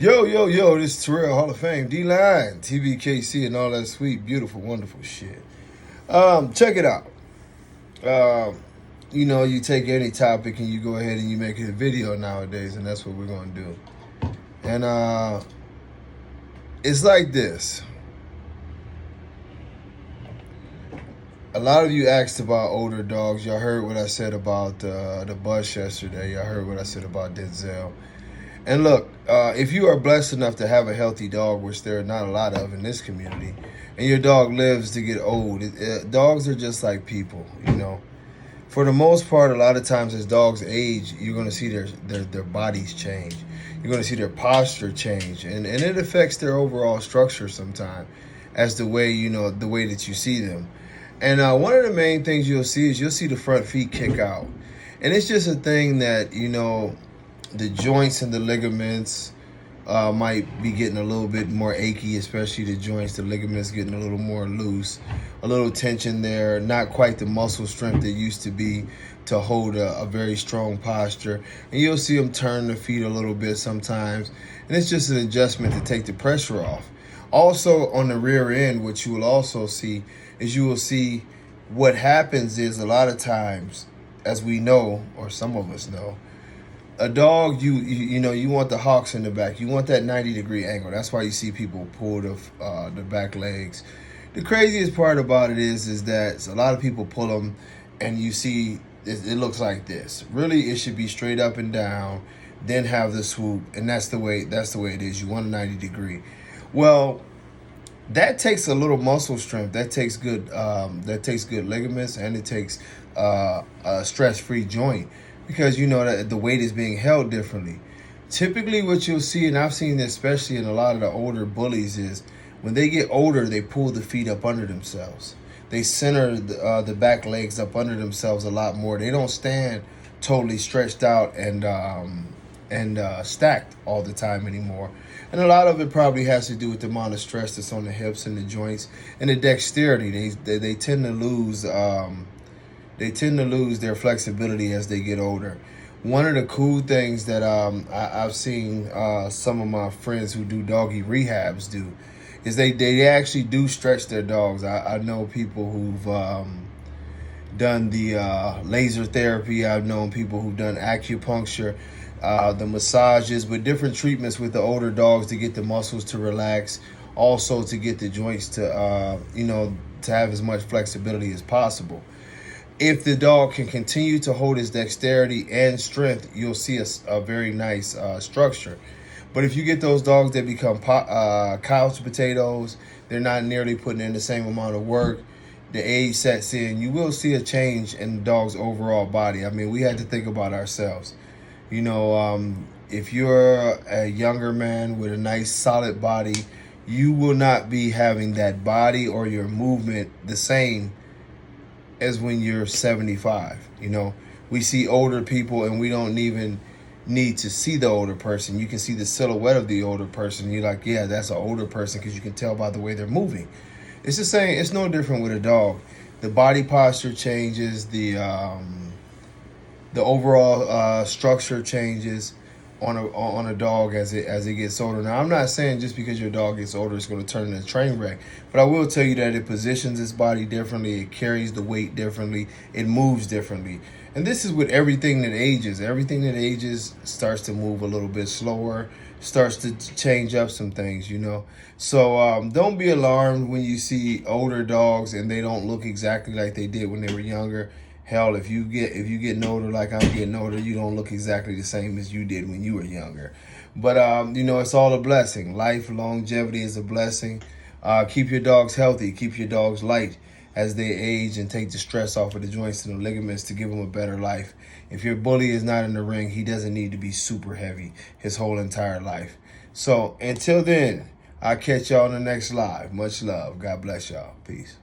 Yo, this is Terrell Hall of Fame, D-Line, TBKC, and all that sweet, beautiful, wonderful shit. Check it out. You take any topic and you go ahead and you make it a video nowadays, and that's what we're going to do. And it's like this. A lot of you asked about older dogs. Y'all heard what I said about the bus yesterday. Y'all heard what I said about Denzel. And look, if you are blessed enough to have a healthy dog, which there are not a lot of in this community, and your dog lives to get old, dogs are just like people, For the most part, a lot of times as dogs age, you're going to see their bodies change. You're going to see their posture change. And it affects their overall structure sometimes as the way that you see them. And one of the main things you'll see the front feet kick out. And it's just a thing that, the joints and the ligaments might be getting a little bit more achy, especially the joints, the ligaments getting a little more loose, a little tension there, not quite the muscle strength that used to be to hold a very strong posture. And you'll see them turn the feet a little bit sometimes. And it's just an adjustment to take the pressure off. Also, on the rear end, what you will also see is what happens is a lot of times, as we know, or some of us know, a dog, you want the hocks in the back. You want that 90-degree angle. That's why you see people pull the back legs. The craziest part about it is that a lot of people pull them, and you see it looks like this. Really, it should be straight up and down, then have the swoop, and that's the way it is. You want a 90-degree. Well, that takes a little muscle strength. That takes good ligaments, and it takes a stress-free joint. Because that the weight is being held differently. Typically what you'll see, and I've seen this especially in a lot of the older bullies, is when they get older, they pull the feet up under themselves. They center the back legs up under themselves a lot more. They don't stand totally stretched out and stacked all the time anymore. And a lot of it probably has to do with the amount of stress that's on the hips and the joints and the dexterity. They tend to lose... They tend to lose their flexibility as they get older. One of the cool things that I've seen some of my friends who do doggy rehabs do is they actually do stretch their dogs. I know people who've done the laser therapy. I've known people who've done acupuncture, the massages, but different treatments with the older dogs to get the muscles to relax, also to get the joints to have as much flexibility as possible. If the dog can continue to hold his dexterity and strength, you'll see a very nice structure. But if you get those dogs that become couch potatoes, they're not nearly putting in the same amount of work, the age sets in, you will see a change in the dog's overall body. I mean, we had to think about ourselves. If you're a younger man with a nice solid body, you will not be having that body or your movement the same as when you're 75. We see older people and we don't even need to see the older person. You can see the silhouette of the older person. You're like, yeah, that's an older person because you can tell by the way they're moving. It's the same. It's no different with a dog. The body posture changes. The overall structure changes on a dog as it gets older. Now, I'm not saying just because your dog gets older, it's going to turn into a train wreck. But I will tell you that it positions its body differently. It carries the weight differently. It moves differently. And this is with everything that ages. Everything that ages starts to move a little bit slower, starts to change up some things, So don't be alarmed when you see older dogs and they don't look exactly like they did when they were younger. Hell, if you getting older like I'm getting older, you don't look exactly the same as you did when you were younger. But it's all a blessing. Life, longevity is a blessing. Keep your dogs healthy. Keep your dogs light as they age and take the stress off of the joints and the ligaments to give them a better life. If your bully is not in the ring, he doesn't need to be super heavy his whole entire life. So until then, I'll catch y'all on the next live. Much love. God bless y'all. Peace.